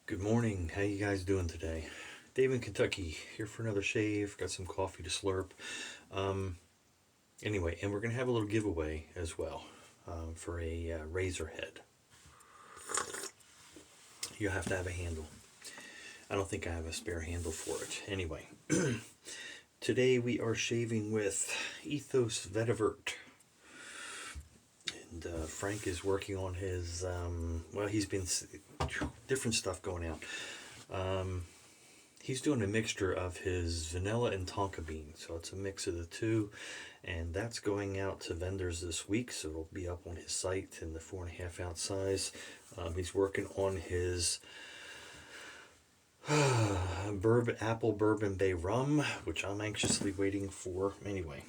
Good morning. How you guys doing today? Dave in Kentucky here for another shave. Got some coffee to slurp. Um, anyway, and we're gonna have a little giveaway as well for a razor head. You have to have a handle. I don't think I have a spare handle for it. Anyway, today we are shaving with Ethos Vetivert. And Frank is working on his, he's been different stuff going out. He's doing a mixture of his vanilla and tonka bean, so it's a mix of the two, and that's going out to vendors this week, so it'll be up on his site in the 4.5 ounce size. He's working on his apple bourbon bay rum, which I'm anxiously waiting for. Anyway,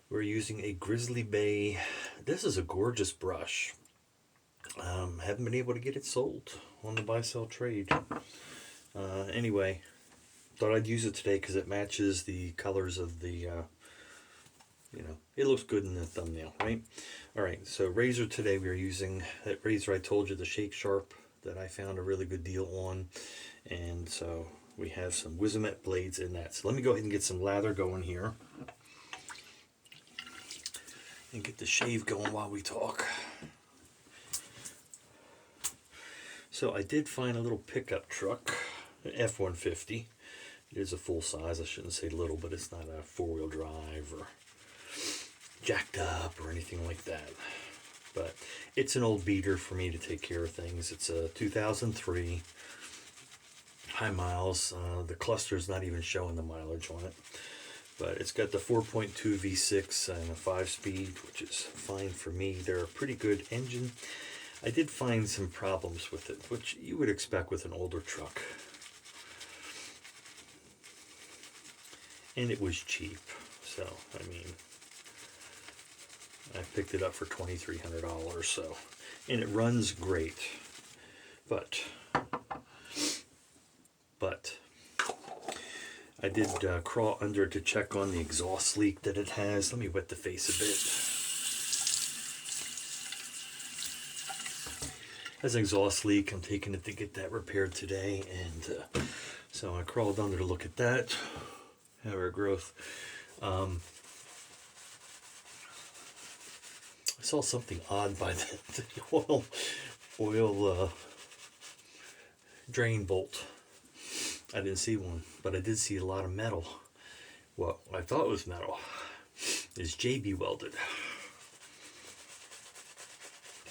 we're using a Grizzly Bay. This is a gorgeous brush. Haven't been able to get it sold on the buy sell trade. Anyway, thought I'd use it today because it matches the colors of the, it looks good in the thumbnail, right? All right, so razor today we are using that razor I told you, the Shake Sharp, that I found a really good deal on. And so we have some Wizamet blades in that. So let me go ahead and get some lather going here and get the shave going while we talk. So I did find a little pickup truck, an F-150. It is a full size. I shouldn't say little, but it's not a four-wheel drive or jacked up or anything like that. But it's an old beater for me to take care of things. It's a 2003, high miles. The cluster's not even showing the mileage on it. But it's got the 4.2 V6 and a 5-speed, which is fine for me. They're a pretty good engine. I did find some problems with it, which you would expect with an older truck. And it was cheap. So, I mean, I picked it up for $2,300, so. And it runs great. But I did crawl under to check on the exhaust leak that it has. Let me wet the face a bit. Has an exhaust leak. I'm taking it to get that repaired today, and so I crawled under to look at that. Hair growth. I saw something odd by the oil drain bolt. I didn't see one, but I did see a lot of metal. What I thought was metal is JB welded.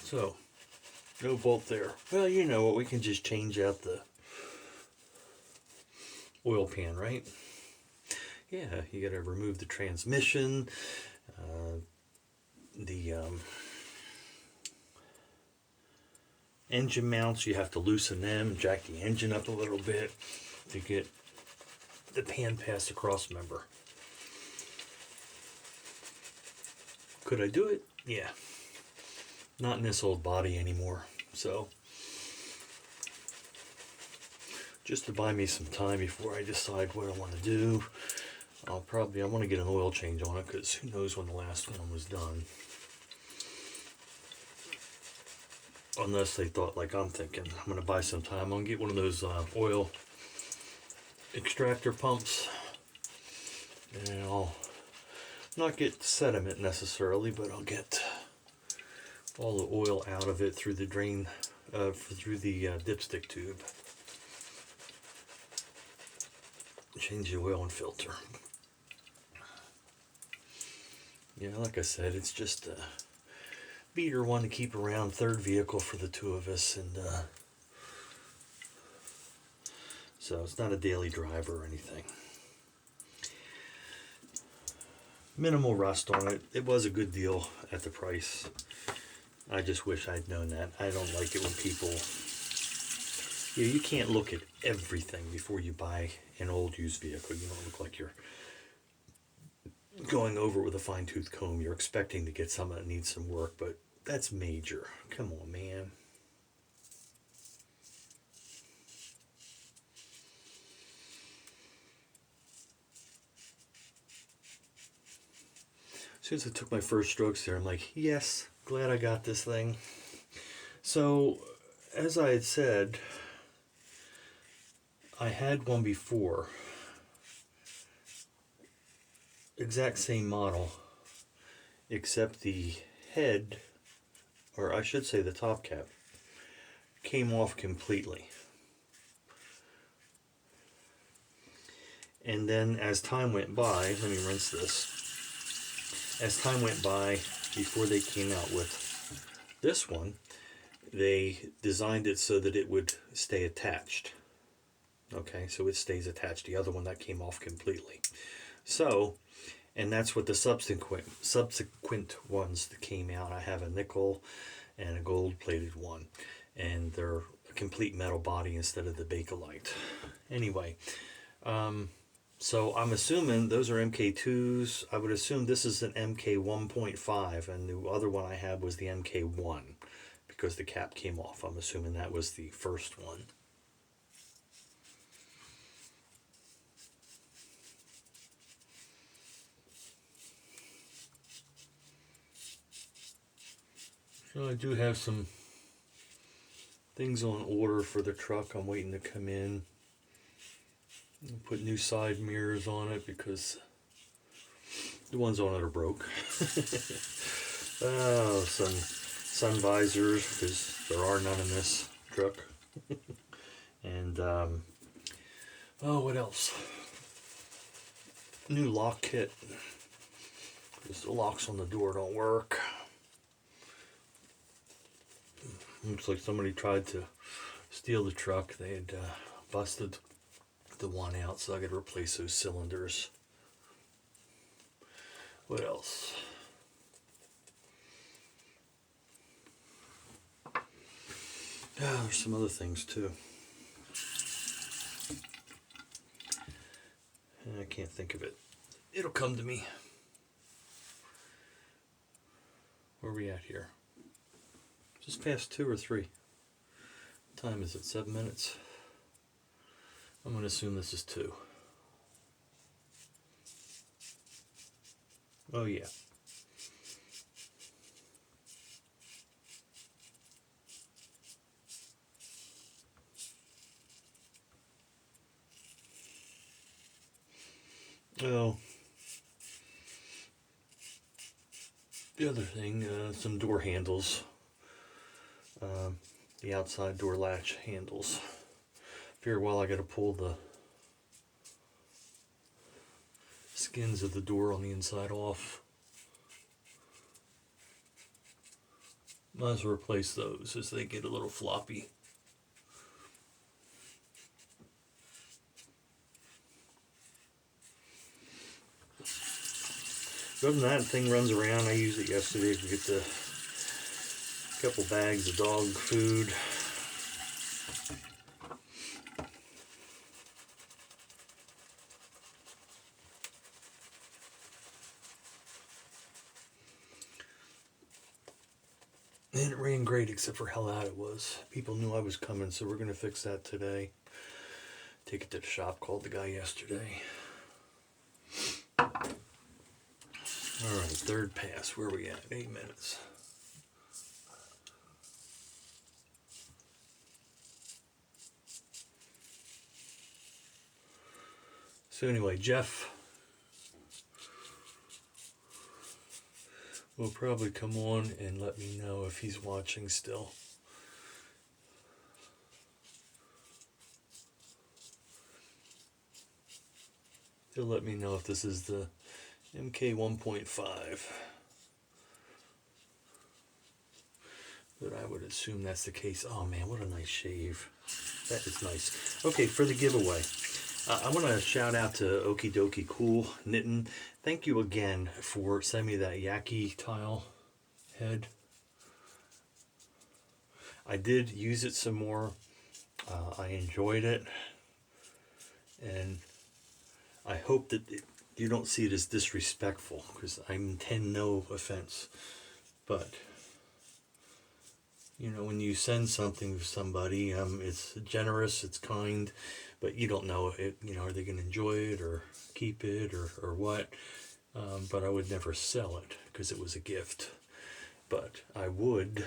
So, no bolt there. Well, you know what, we can just change out the oil pan, right? Yeah, you gotta remove the transmission, the engine mounts, you have to loosen them, jack the engine up a little bit to get the pan passed across, remember. Could I do it? Yeah. Not in this old body anymore. So, just to buy me some time before I decide what I want to do, I want to get an oil change on it, because who knows when the last one was done. Unless they thought like I'm thinking, I'm going to buy some time. I'm going to get one of those oil extractor pumps, and I'll not get sediment necessarily, but I'll get all the oil out of it through the drain, through the dipstick tube. Change the oil and filter. Yeah, like I said, it's just a beater one to keep around, third vehicle for the two of us, and so it's not a daily driver or anything. Minimal rust on it. It was a good deal at the price. I just wish I'd known that. I don't like it when people... you can't look at everything before you buy an old used vehicle. You don't look like you're going over it with a fine-tooth comb. You're expecting to get something that needs some work, but that's major. Come on, man. As soon as I took my first strokes there, I'm like, yes, glad I got this thing. So, as I had said, I had one before, exact same model, except the head, or I should say the top cap, came off completely. And then as time went by, let me rinse this. As time went by, before they came out with this one, they designed it so that it would stay attached. Okay, so it stays attached. The other one, that came off completely. So, and that's what the subsequent ones that came out. I have a nickel and a gold plated one, and they're a complete metal body instead of the Bakelite. Anyway, so I'm assuming those are MK2s. I would assume this is an MK 1.5, and the other one I had was the MK1 because the cap came off. I'm assuming that was the first one. So I do have some things on order for the truck. I'm waiting to come in. Put new side mirrors on it because the ones on it are broke. Oh, some sun visors, because there are none in this truck. And oh, what else? New lock kit, because the locks on the door don't work. Looks like somebody tried to steal the truck. They had busted the one out, so I got to replace those cylinders. What else? There's some other things too. I can't think of it. It'll come to me. Where are we at here? Just past 2 or 3. What time is it? 7 minutes? I'm going to assume this is 2. Oh yeah. Oh. The other thing, some door handles. The outside door latch handles. After a while I got to pull the skins of the door on the inside off. Might as well replace those as they get a little floppy. Other than that, the thing runs around. I used it yesterday to get the couple bags of dog food. And it ran great except for how loud it was. People knew I was coming, so we're going to fix that today. Take it to the shop. Called the guy yesterday. Alright, third pass. Where are we at? 8 minutes. So anyway, Jeff will probably come on and let me know if he's watching still. He'll let me know if this is the MK 1.5. But I would assume that's the case. Oh man, what a nice shave. That is nice. Okay, for the giveaway. I want to shout out to Okie Dokie Cool Knitting. Thank you again for sending me that Yaki tile head. I did use it some more. I enjoyed it. And I hope that you don't see it as disrespectful, because I intend no offense. But, you know, when you send something to somebody, it's generous, it's kind, but you don't know it. You know, are they going to enjoy it or keep it or what? But I would never sell it because it was a gift. But I would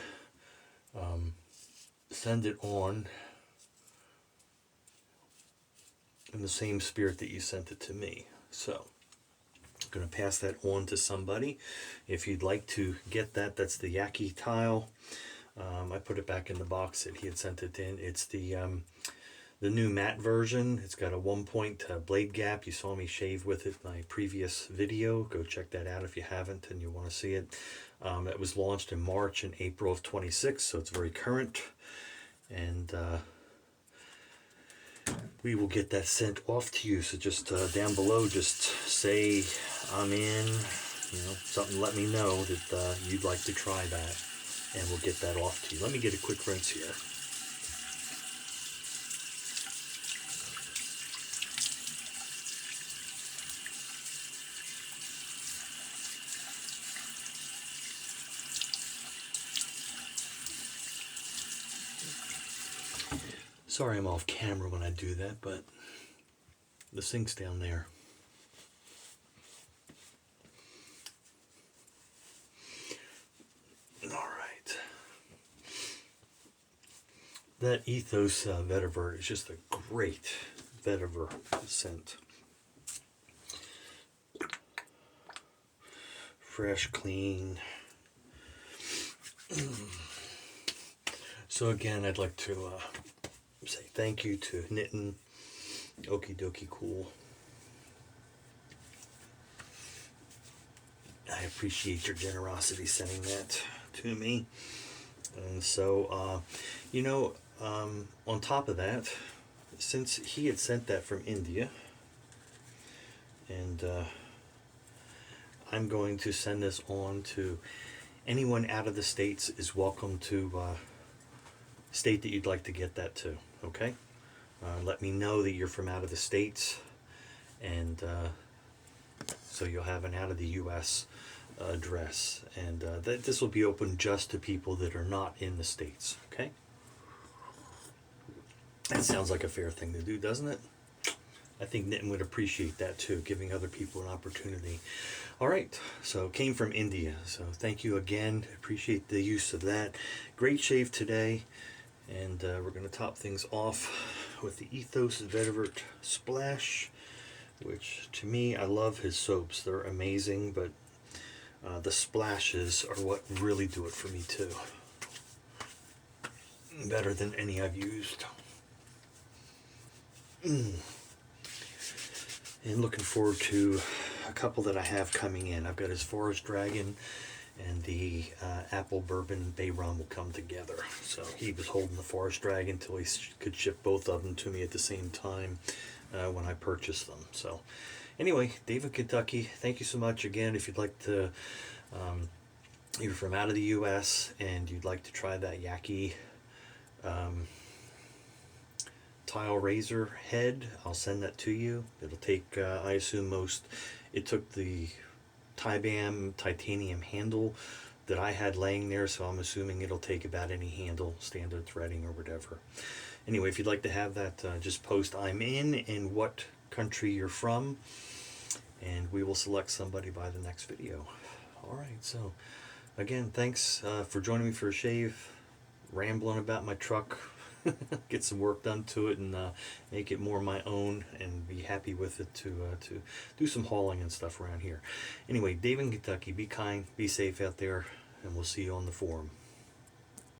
send it on in the same spirit that you sent it to me. So I'm going to pass that on to somebody. If you'd like to get that, that's the Yaki tile. I put it back in the box that he had sent it in. It's the new matte version. It's got a 1-point blade gap. You saw me shave with it in my previous video. Go check that out if you haven't and you want to see it. It was launched in March and April of 26, so it's very current. And we will get that sent off to you. So just down below, just say I'm in, something, let me know that you'd like to try that, and we'll get that off to you. Let me get a quick rinse here. Sorry I'm off camera when I do that, but the sink's down there. All right. That Ethos Vetivert is just a great vetiver scent. Fresh, clean. So again, I'd like to say thank you to Knittin'. Okie dokie cool. I appreciate your generosity sending that to me. And so, on top of that, since he had sent that from India, and I'm going to send this on to anyone out of the States is welcome to state that you'd like to get that to, okay? Let me know that you're from out of the States, and so you'll have an out of the U.S. address, and that this will be open just to people that are not in the States, okay? That sounds like a fair thing to do, doesn't it? I think Knittin' would appreciate that too, giving other people an opportunity. All right, so it came from India, so thank you again. Appreciate the use of that. Great shave today, and we're going to top things off with the Ethos Vetivert Splash, which to me, I love his soaps. They're amazing, but the splashes are what really do it for me too. Better than any I've used. And looking forward to a couple that I have coming in. I've got his Forest Dragon and the Apple Bourbon Bay Rum will come together. So he was holding the Forest Dragon until he could ship both of them to me at the same time when I purchased them. So anyway, David, Kentucky, thank you so much again. If you'd like to, you're from out of the U.S. and you'd like to try that Yaki tile razor head, I'll send that to you. It'll take, I assume it took the Tibam titanium handle that I had laying there, so I'm assuming it'll take about any handle, standard threading or whatever. Anyway, if you'd like to have that, just post I'm in what country you're from, and we will select somebody by the next video. Alright, so again, thanks for joining me for a shave, rambling about my truck. Get some work done to it and make it more my own and be happy with it to do some hauling and stuff around here. Anyway, Dave in Kentucky, be kind, be safe out there, and we'll see you on the forum.